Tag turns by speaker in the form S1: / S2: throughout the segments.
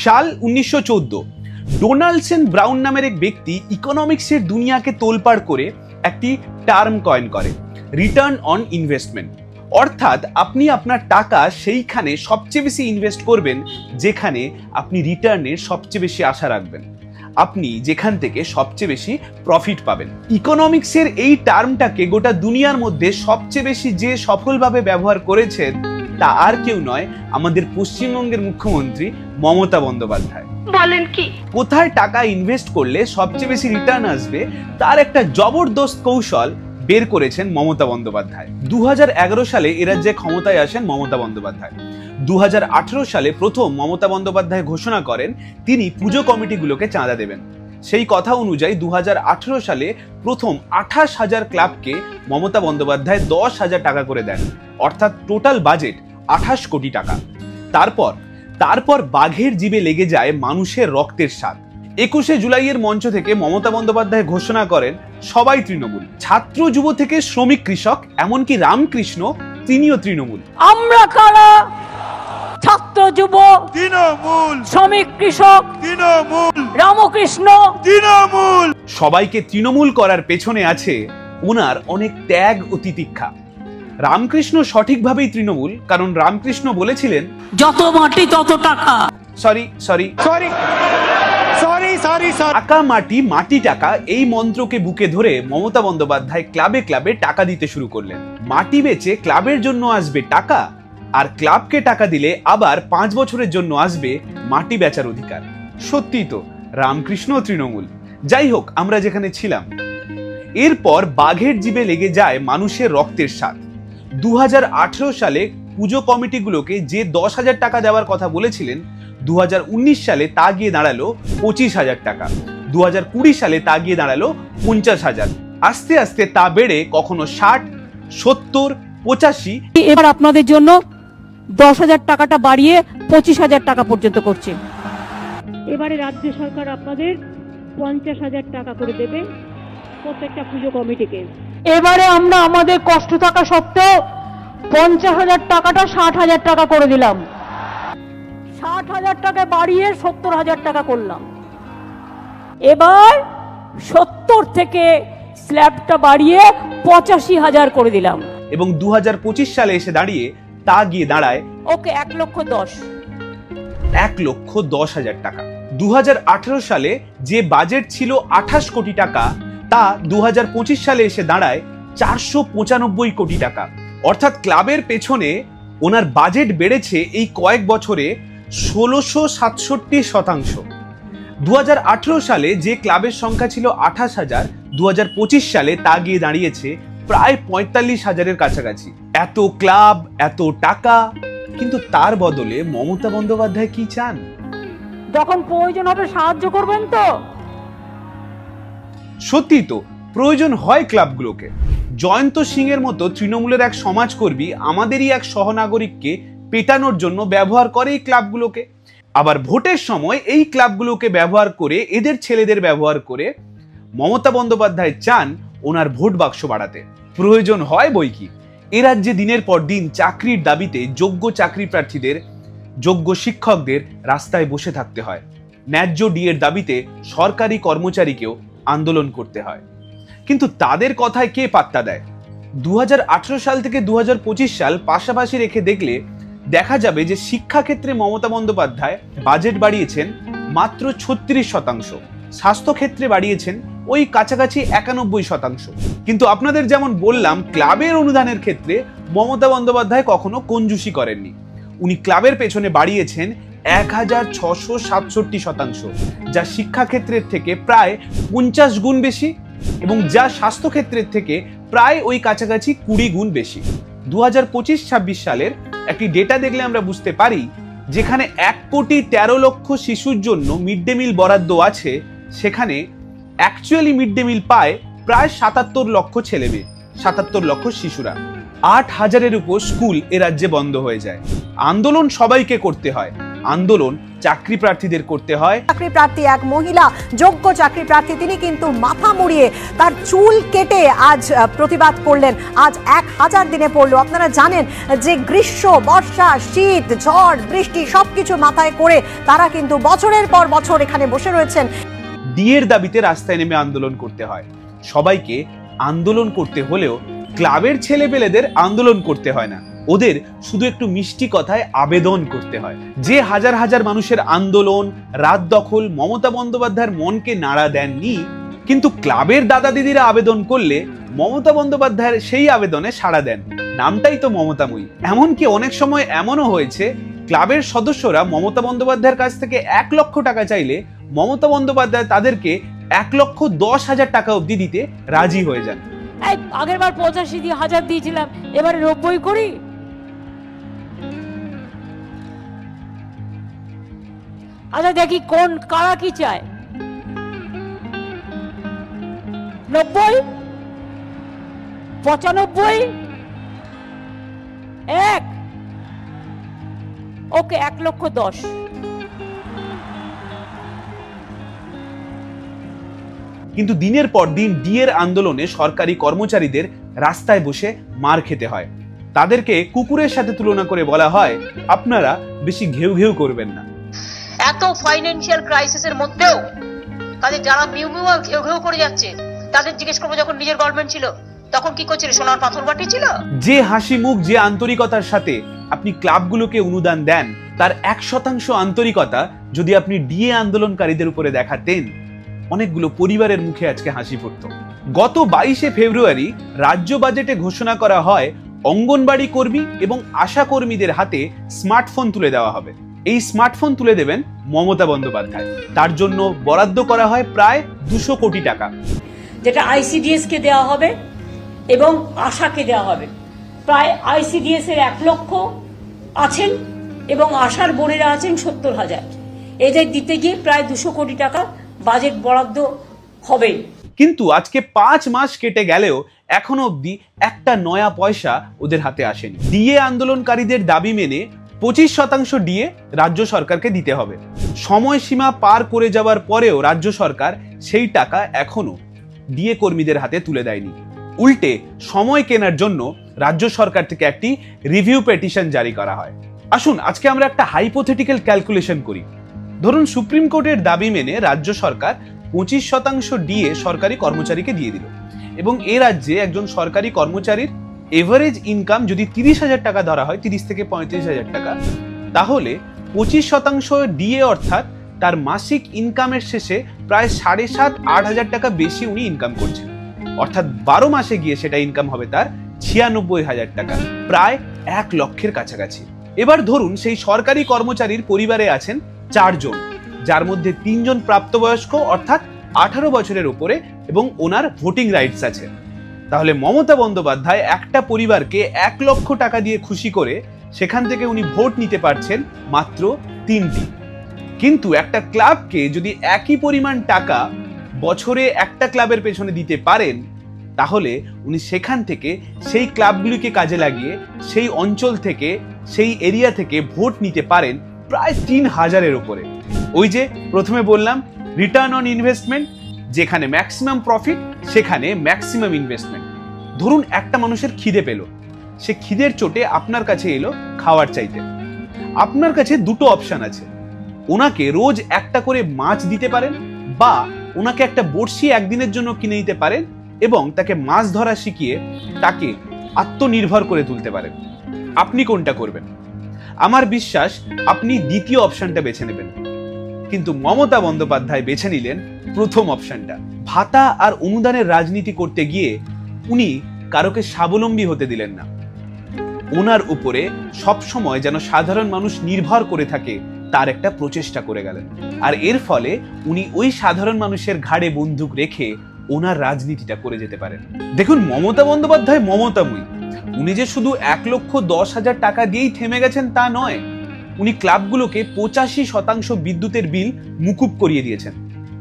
S1: সাল 1914। Donaldson brown নামের এক ব্যক্তি ইকোনমিক্সের দুনিয়াকে তোলপাড় করে একটি টার্ম কয়েন করে, রিটার্ন অন ইনভেস্টমেন্ট। অর্থাৎ আপনি আপনার টাকা সেইখানে সবচেয়ে বেশি ইনভেস্ট করবেন যেখানে আপনি রিটার্নের সবচেয়ে বেশি আশা রাখবেন, আপনি যেখান থেকে সবচেয়ে বেশি প্রফিট পাবেন। ইকোনমিক্সের এই টার্মটাকে গোটা দুনিয়ার মধ্যে সবচেয়ে বেশি যে সফলভাবে ব্যবহার করেছেন তা আর কেউ নয়, আমাদের পশ্চিমবঙ্গের মুখ্যমন্ত্রী মমতা বন্দ্যোপাধ্যায়। বলেন কি, কোথায় টাকা ইনভেস্ট করলে সবচেয়ে বেশি রিটার্ন আসবে তার একটা জবরদস্ত কৌশল বের করেছেন মমতা বন্দ্যোপাধ্যায়। 2011 সালে এ রাজ্যে ক্ষমতায় আসেন মমতা বন্দ্যোপাধ্যায়। 2018 সালে প্রথম মমতা বন্দ্যোপাধ্যায় ঘোষণা করেন তিনি পুজো কমিটিগুলোকে চাঁদা দেবেন। সেই কথা অনুযায়ী 2018 সালে প্রথম 28,000 ক্লাবকে মমতা বন্দ্যোপাধ্যায় 10,000 টাকা করে দেন, অর্থাৎ টোটাল বাজেট 28 কোটি টাকা। তারপর বাঘের জিবে লেগে যায় মানুষের রক্তের স্বাদ। 21শে জুলাইয়ের মঞ্চ থেকে মমতা বন্দ্যোপাধ্যায় ঘোষণা করেন সবাই তৃণমূল, ছাত্র যুব থেকে শ্রমিক কৃষক এমনকি রামকৃষ্ণ তিনিও তৃণমূল।
S2: আমরা কারা? ছাত্র যুব তৃণমূল, শ্রমিক কৃষক তৃণমূল, রামকৃষ্ণ তৃণমূল।
S1: সবাইকে তৃণমূল করার পেছনে আছে ওনার অনেক ত্যাগ ও তিতিক্ষা। রামকৃষ্ণ সঠিকভাবেই তৃণমূল, কারণ রামকৃষ্ণ বলেছিলেন
S2: যত মাটি তত টাকা।
S1: টাকা মাটি মাটি টাকা এই মন্ত্রকে বুকে ধরে মমতা বন্দ্যোপাধ্যায় ক্লাবে ক্লাবে টাকা দিতে শুরু করলেন। মাটি বেচে ক্লাবের জন্য আসবে টাকা, আর ক্লাবকে টাকা দিলে আবার 5 বছরের জন্য আসবে মাটি বেচার অধিকার। সত্যি তো, রামকৃষ্ণ তৃণমূল। যাই হোক, আমরা যেখানে ছিলাম, এরপর বাঘের জিবে লেগে যায় মানুষের রক্তের স্বাদ। 2018 সালে পুজো কমিটিগুলোকে যে 10,000 টাকা দেওয়ার কথা বলেছিলেন, 2019 সালে তা গিয়ে দাঁড়ালো 25,000 টাকা। 2020 সালে তা গিয়ে দাঁড়ালো 50,000। আস্তে আস্তে তা বেড়ে কখনো 60, 70, 85।
S2: এবার আপনাদের জন্য 10,000 টাকাটা বাড়িয়ে 25,000 টাকা পর্যন্ত করছে।
S3: এবারে রাজ্য সরকার আপনাদের 50,000 টাকা করে দেবে প্রত্যেকটা পুজো কমিটিকে।
S2: এবারে আমরা আমাদের কষ্ট থাকা সত্ত্বেও 50,000 টাকাটা 60,000 টাকা করে দিলাম। 60,000 টাকা বাড়িয়ে 70,000 টাকা করলাম। এবার 70 থেকে স্ল্যাবটা বাড়িয়ে 85,000 করে দিলাম।
S1: এবং 2025 সালে এসে দাঁড়িয়ে তা গিয়ে দাঁড়ায়
S2: ওকে
S1: 1,10,000 টাকা। 2018 সালে যে বাজেট ছিল 28 কোটি টাকা, তা 2025 সালে এসে দাঁড়ায় 495 কোটি টাকা। অর্থাৎ ক্লাবের পেছনে ওনার বাজেট বেড়েছে এই কয়েক বছরে 1667%। 2018 সালে যে ক্লাবের সংখ্যা ছিল 28,000, 2025 সালে তা গিয়ে দাঁড়িয়েছে প্রায় 45,000-এর কাছাকাছি। এত ক্লাব, এত টাকা, কিন্তু তার বদলে মমতা বন্দ্যোপাধ্যায় কি চান?
S2: যখন প্রয়োজন হবে সাহায্য করবেন তো।
S1: সত্যি তো, প্রয়োজন হয় ক্লাবগুলোকে। জয়ন্ত সিং এর মতো তৃণমূলের এক সমাজকর্মী আমাদেরই এক সহনাগরিককে পেটানোর জন্য ব্যবহার করে এই ক্লাবগুলোকে। আবার ভোটের সময় এই ক্লাবগুলোকে ব্যবহার করে, এদের ছেলেদের ব্যবহার করে মমতা বন্দ্যোপাধ্যায় চান ওনার ভোট বাক্স বাড়াতে। প্রয়োজন হয় বই কি। এ রাজ্যে দিনের পর দিন চাকরির দাবিতে যোগ্য চাকরি প্রার্থীদের, যোগ্য শিক্ষকদের রাস্তায় বসে থাকতে হয়। ন্যায্য ডিএর দাবিতে সরকারি কর্মচারীকেও আন্দোলন করতে হয়, কিন্তু তাদের কথায় কে পাত্তা দেয়? 2018 সাল থেকে 2025 সাল পাশাপাশি রেখে দেখলে দেখা যাবে যে শিক্ষাক্ষেত্রে মমতা বন্দ্যোপাধ্যায় বাজেট বাড়িয়েছেন মাত্র 36%, স্বাস্থ্যক্ষেত্রে বাড়িয়েছেন ওই কাছাকাছি 91%। কিন্তু আপনাদের যেমন বললাম, ক্লাবের অনুদানের ক্ষেত্রে মমতা বন্দ্যোপাধ্যায় কখনো কঞ্জুসি করেননি। উনি ক্লাবের পেছনে বাড়িয়েছেন 1,667%, যা শিক্ষাক্ষেত্রের থেকে প্রায় 50 গুণ বেশি এবং যা স্বাস্থ্যক্ষেত্রের থেকে প্রায় ওই কাছাকাছি 20 গুণ বেশি। 2025-26 সালের একটি ডেটা দেখলে আমরা বুঝতে পারি, যেখানে 1,13,00,000 শিশুর জন্য মিড ডে মিল বরাদ্দ আছে, সেখানে অ্যাকচুয়ালি মিড ডে মিল পায় প্রায় 77 লক্ষ ছেলেমেয়ে, 77 লক্ষ শিশুরা। 8,000-এর উপর স্কুল এ রাজ্যে বন্ধ হয়ে যায়। আন্দোলন সবাইকে করতে হয়, আন্দোলন চাকরি প্রার্থীদের করতে হয়।
S4: চাকরি প্রার্থী এক মহিলা যোগ্য চাকরি প্রার্থী, তিনি কিন্তু মাথা মুড়িয়ে তার চুল কেটে আজ প্রতিবাদ করলেন। আজ 1000 দিনে পড়লো। আপনারা জানেন যে গ্রীষ্ম, বর্ষা, শীত, ঝড়, বৃষ্টি সবকিছু মাথায় করে তারা কিন্তু বছরের পর বছর এখানে বসে রয়েছেন।
S1: ডিএর দাবিতে রাস্তায় নেমে আন্দোলন করতে হয়। সবাইকে আন্দোলন করতে হলেও ক্লাবের ছেলেপেলেদের আন্দোলন করতে হয় না, ওদের শুধু একটু মিষ্টি কথায় আবেদন করতে হয়। যে হাজার হাজার মানুষের আন্দোলন, রাত দখল মমতা বন্দ্যোপাধ্যায়ের মনকে নাড়া দেননি, কিন্তু ক্লাবের দাদা দিদিরা আবেদন করলে মমতা বন্দ্যোপাধ্যায়ের সেই আবেদনে সাড়া দেন। নামটাই তো মমতাময়ী। এমনকি অনেক সময় এমনও হয়েছে ক্লাবের সদস্যরা মমতা বন্দ্যোপাধ্যায়ের কাছ থেকে 1 লক্ষ টাকা চাইলে মমতা বন্দ্যোপাধ্যায় তাদেরকে 1,10,000 টাকা অবধি দিতে রাজি হয়ে যান।
S2: আগের বার 85 দিয়ে 1000 দিয়েছিলাম, এবারে 90 করি। আচ্ছা দেখি কোন কারা কি চায়। 90, 95, 1, ওকে 1,10,000।
S1: কিন্তু দিনের পর দিন ডিএর আন্দোলনে সরকারি কর্মচারীদের রাস্তায় বসে মার খেতে হয়। তাদেরকে কুকুরের সাথে তুলনা করে বলা হয়, আপনারা বেশি ঘেউ ঘেউ করবেন না।
S5: এত ফাইন্যান্সিয়াল ক্রাইসিসের মধ্যেও কাজে যারা মিউ মিউ ঘেউ ঘেউ করে যাচ্ছে তাদের জিজ্ঞেস করবো, যখন নিজের গভর্নমেন্ট ছিল তখন কি করছিল? সোনার পাথর বাটি ছিল?
S1: যে হাসি মুখ, যে আন্তরিকতার সাথে আপনি ক্লাবগুলোকে অনুদান দেন, তার 1% আন্তরিকতা যদি আপনি ডিএ আন্দোলনকারীদের উপরে দেখাতেন, অনেকগুলো পরিবারের মুখে আজকে হাসি ফুটতো। গত 22শে ফেব্রুয়ারি রাজ্য বাজেটে ঘোষণা করা হয় অঙ্গনবাড়ি কর্মী এবং আশা কর্মীদের হাতে স্মার্টফোন তুলে দেওয়া হবে। এই স্মার্টফোন তুলে দেবেন মমতা বন্দ্যোপাধ্যায়। তার জন্য বরাদ্দ করা হয় প্রায় 200 কোটি টাকা,
S3: যেটা আইসিডিএস কে দেওয়া হবে এবং আশাকে দেওয়া হবে। প্রায় আইসিডিএস এর 1 লক্ষ আছেন এবং আশার বোনেরা আছেন 70,000। এদের দিতে গিয়ে প্রায় 200 কোটি টাকা বাজেট বরাদ্দ হবে।
S1: কিন্তু আজকে 5 মাস কেটে গেলেও এখনো অবধি একটা নয়া পয়সা ওদের হাতে আসেনি। ডিএ আন্দোলনকারীদের দাবি মেনে 25% ডিএ রাজ্য সরকারকে দিতে হবে। সময়সীমা পার করে যাওয়ার পরেও রাজ্য সরকার সেই টাকা এখনো ডিএ কর্মীদের হাতে তুলে দেয়নি। উল্টে সময় কেনার জন্য রাজ্য সরকার থেকে একটি রিভিউ পিটিশন জারি করা হয়। আসুন আজকে আমরা একটা হাইপোথেটিক্যাল ক্যালকুলেশন করি। ধরুন সুপ্রিম কোর্টের দাবি মেনে রাজ্য সরকার 25% ডিএ সরকারি কর্মচারীকে দিয়ে দিল এবং এ রাজ্যে একজন সরকারি কর্মচারীর এভারেজ ইনকাম যদি 30,000 টাকা ধরা হয়, 30 থেকে 35,000 টাকা, তাহলে 25% ডিএ অর্থাৎ তার মাসিক ইনকামের শেষে প্রায় 7,500-8,000 টাকা বেশি উনি ইনকাম করছেন। অর্থাৎ 12 মাসে গিয়ে সেটা ইনকাম হবে তার 96,000 টাকা, প্রায় 1 লক্ষের কাছাকাছি। এবার ধরুন সেই সরকারি কর্মচারীর পরিবারে আছেন 4 জন, যার মধ্যে 3 জন প্রাপ্তবয়স্ক অর্থাৎ 18 বছরের উপরে এবং ওনার ভোটিং রাইটস আছে। তাহলে মমতা বন্দ্যোপাধ্যায় একটা পরিবারকে 1 লক্ষ টাকা দিয়ে খুশি করে সেখান থেকে উনি ভোট নিতে পারছেন মাত্র 3টি। কিন্তু একটা ক্লাবকে যদি একই পরিমাণ টাকা বছরে একটা ক্লাবের পেছনে দিতে পারেন, তাহলে উনি সেখান থেকে সেই ক্লাবগুলিকে কাজে লাগিয়ে সেই অঞ্চল থেকে, সেই এরিয়া থেকে ভোট নিতে পারেন প্রায় 3000-এর উপরে। ওই যে প্রথমে বললাম রিটার্ন অন ইনভেস্টমেন্ট, যেখানে ম্যাক্সিমাম প্রফিট সেখানে ম্যাক্সিমাম ইনভেস্টমেন্ট। ধরুন একটা মানুষের খিদে পেল, সে খিদের চোটে আপনার কাছে এলো খাওয়ার চাইতে। আপনার কাছে দুটো অপশন আছে, ওনাকে রোজ একটা করে মাছ দিতে পারেন বা ওনাকে একটা বড়শি একদিনের জন্য কিনে দিতে পারেন এবং তাকে মাছ ধরা শিখিয়ে তাকে আত্মনির্ভর করে তুলতে পারেন। আপনি কোনটা করবেন? আমার বিশ্বাস আপনি দ্বিতীয় অপশনটা বেছে নেবেন। কিন্তু মমতা বন্দ্যোপাধ্যায় বেছে নিলেন প্রথম অপশনটা। ভাতা আর অনুদানের রাজনীতি করতে গিয়ে উনি কারোকে স্বাবলম্বী হতে দিলেন না। ওনার উপরে সবসময় যেন সাধারণ মানুষ নির্ভর করে থাকে তার একটা প্রচেষ্টা করে গেলেন। আর এর ফলে উনি ওই সাধারণ মানুষের ঘাড়ে বন্দুক রেখে ওনার রাজনীতিটা করে যেতে পারেন। দেখুন মমতা বন্দ্যোপাধ্যায় মমতাময়ী। উনি যে শুধু 1,10,000 টাকা দিয়েই থেমে গেছেন তা নয়, উনি ক্লাবগুলোকে 85% বিদ্যুতের বিল মুকুব করিয়ে দিয়েছেন।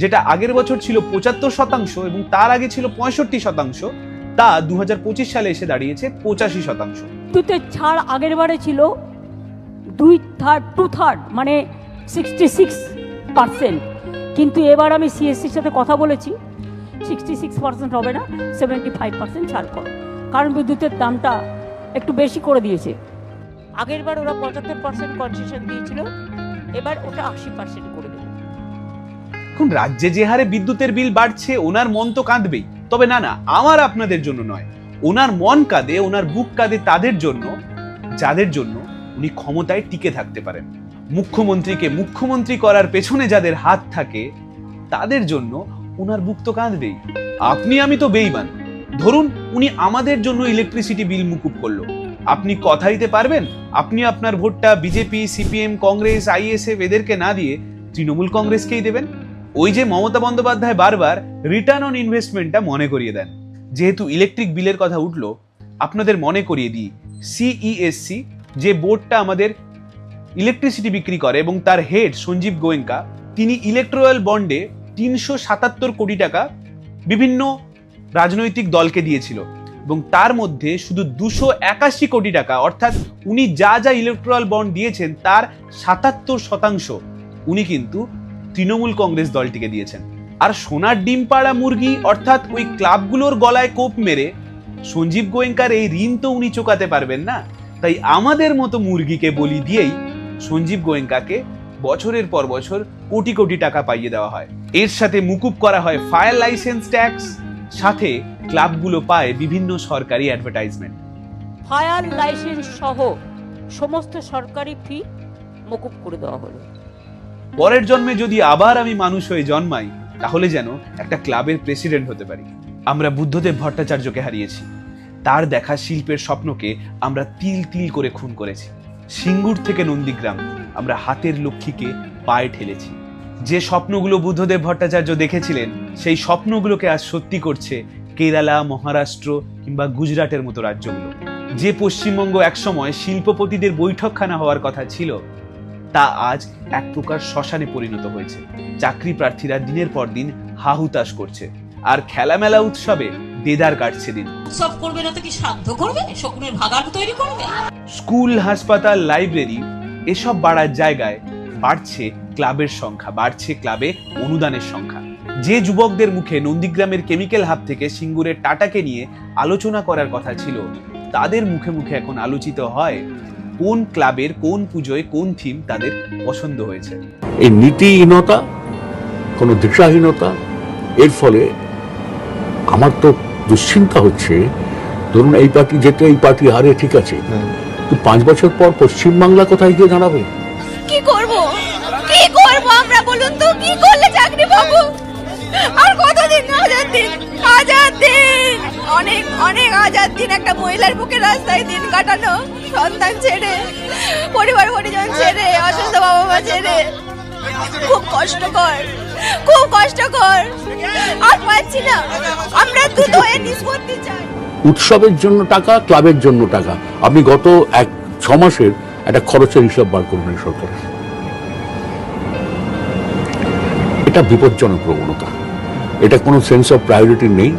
S1: যেটা আগের বছর ছিল 75% এবং তার আগে ছিল 65%, তা 2025 সালে এসে দাঁড়িয়েছে 85%।
S2: বিদ্যুতের ছাড় আগের বারে ছিল 2/3 মানে 66%, কিন্তু এবার আমি সিএসসির সাথে কথা বলেছি, 66% হবে না, 75% ছাড় করো, কারণ বিদ্যুতের দামটা একটু বেশি করে দিয়েছে। আগের বার ওরা 75% কনসেশন দিয়েছিল, এবার ওটা 80% করে দেবে।
S1: এখন রাজ্যে যে হারে বিদ্যুতের বিল বাড়ছে ওনার মন তো কাঁদবেই, তবে না, আমার আপনাদের জন্য নয়, ওনার মন কাঁদে, ওনার বুক কাঁদে তাদের জন্য যাদের জন্য উনি ক্ষমতায় টিকে থাকতে পারেন। মুখ্যমন্ত্রীকে মুখ্যমন্ত্রী করার পেছনে যাদের হাত থাকে তাদের জন্য ওনার বুক তো কাঁদবেই। আপনি আমি তো বেইমান। ধরুন উনি আমাদের জন্য ইলেকট্রিসিটি বিল মুকুব করলো, আপনি কথা দিতে পারবেন আপনি আপনার ভোটটা বিজেপি, সিপিএম, কংগ্রেস, আইএসএফ এদেরকে না দিয়ে তৃণমূল কংগ্রেসকেই দেবেন? ওই যে মমতা বন্দ্যোপাধ্যায় বারবার রিটার্ন অন ইনভেস্টমেন্টটা মনে করিয়ে দেন। যেহেতু ইলেকট্রিক বিলের কথা উঠলো, আপনাদের মনে করিয়ে দিই, সিইএসসি যে বোর্ডটা আমাদের ইলেকট্রিসিটি বিক্রি করে এবং তার হেড সঞ্জীব গোয়েঙ্কা, তিনি ইলেকট্রাল বন্ডে 377 কোটি টাকা বিভিন্ন রাজনৈতিক দলকে দিয়েছিল এবং তার মধ্যে শুধু 281 কোটি টাকা, অর্থাৎ উনি যা যা ইলেকট্রাল বন্ড দিয়েছেন তার 77% উনি কিন্তু তৃণমূল কংগ্রেস দলটিকে দিয়েছেন। আর সোনার ডিম পাড়া মুরগি অর্থাৎ ওই ক্লাবগুলোর গলায় কোপ মেরে সঞ্জীব গোয়েঙ্কার এই ঋণ তো উনি চোকাতে পারবেন না, তাই আমাদের মতো মুরগিকে বলি দিয়েই সঞ্জীব গোয়েঙ্কাকে বছরের পর বছর কোটি কোটি টাকা পাইয়ে দেওয়া হয়। এর সাথে মুকুব করা হয় ফায়ার লাইসেন্স ট্যাক্স, সাথে ক্লাবগুলো পায় বিভিন্ন সরকারি অ্যাডভার্টাইজমেন্ট।
S2: ফায়ার লাইসেন্স সহ সমস্ত সরকারি ফি মকুব করে দেওয়া হলো।
S1: পরের জন্মে যদি আবার আমি মানুষ হয়ে জন্মাই তাহলে যেন একটা ক্লাবের প্রেসিডেন্ট হতে পারি। আমরা বুদ্ধদেব ভট্টাচার্যকে হারিয়েছি, তার দেখা শিল্পের স্বপ্নকে আমরা তিল তিল করে খুন করেছি। সিঙ্গুর থেকে নন্দীগ্রাম আমরা হাতের লক্ষ্মীকে পায়ে ঠেলেছি। যে স্বপ্নগুলো বুদ্ধদেব ভট্টাচার্য দেখেছিলেন সেই স্বপ্নগুলোকে আজ সত্যি করছে কেরালা, মহারাষ্ট্র কিংবা গুজরাটের মতো রাজ্যগুলো। যে পশ্চিমবঙ্গ একসময় শিল্পপতিদের বৈঠকখানা হওয়ার কথা ছিল তা আজ এক প্রকার শ্মশানে পরিণত হয়েছে। চাকরি প্রার্থীরা দিনের পর দিন হাহুতাশ করছে আর খেলামেলা উৎসবে দেদার কাটছে দিন।
S3: উৎসব করবে না তো কি শ্রাদ্ধ করবে? শকুনের ভাগাড় তৈরি করবে?
S1: স্কুল, হাসপাতাল, লাইব্রেরি এসব বাড়ার জায়গায় বাড়ছে ক্লাবের সংখ্যা, বাড়ছে ক্লাবে অনুদানের সংখ্যা। যে যুবকদের মুখে নন্দীগ্রামের কেমিক্যাল হাব থেকে সিঙ্গুরের টাটাকে নিয়ে আলোচনা করার কথা ছিল তাদের মুখে মুখে এখন আলোচিত হয় কোন ক্লাবের কোন পুজোয় কোন থিম তাদের পছন্দ হয়েছে।
S6: এই নীতিহীনতা, কোনো দিশাহীনতা, এর ফলে আমার তো দুশ্চিন্তা হচ্ছে। ধরুন এই পার্টি যেতে, এই পার্টি হারে, ঠিক আছে, তো 5 বছর পর পশ্চিমবাংলা কোথায় গিয়ে দাঁড়াবে?
S7: কি করব আমরা, বলুন তো, কি করলে চাকরি পাবো? আর কতদিন? হাজার দিন, অনেক অনেক হাজার দিন একটা মহিলার বুকে রাস্তায় দিন কাটানো, সন্তান ছেড়ে, পরিবার পরিজন ছেড়ে, অসুস্থ বাবা মা ছেড়ে, খুব কষ্টকর, খুব কষ্টকর। আর পাচ্ছি না, আমরা দ্রুত হয়ে নিষ্পত্তি চাই।
S6: উৎসবের জন্য টাকা, ক্লাবের জন্য টাকা। আপনি গত 6 মাসের একটা খরচের হিসাব বার করবেন সরকার। এটা বিপজ্জনক প্রবণতা, এটা কোনো সেন্স অফ প্রায়োরিটি নেই,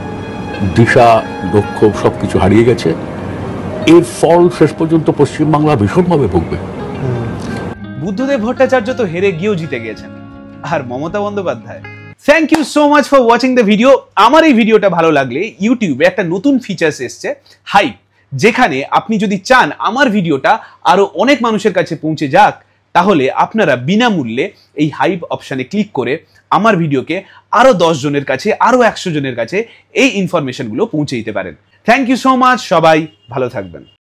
S6: দিশা, লক্ষ্য সবকিছু হারিয়ে গেছে। এর ফল শেষ পর্যন্ত পশ্চিমবাংলা ভীষণভাবে ভুগবে।
S1: বুদ্ধদেব ভট্টাচার্য তো হেরে গিয়েও জিতে গেছেন, আর Mamata Bandyopadhyay. Thank you so much for watching the video. আমার এই ভিডিওটা ভালো লাগলে ইউটিউবে একটা নতুন ফিচার্স এসছে, হাইপ, যেখানে আপনি যদি চান আমার ভিডিওটা আরো অনেক মানুষের কাছে পৌঁছে যাক তাহলে আপনারা বিনামূল্যে এই হাইপ অপশানে ক্লিক করে আমার ভিডিওকে আরো 10 জনের কাছে, আরো 100 জনের কাছে এই ইনফরমেশনগুলো পৌঁছে দিতে পারেন। থ্যাংক ইউ সো মাচ, সবাই ভালো থাকবেন।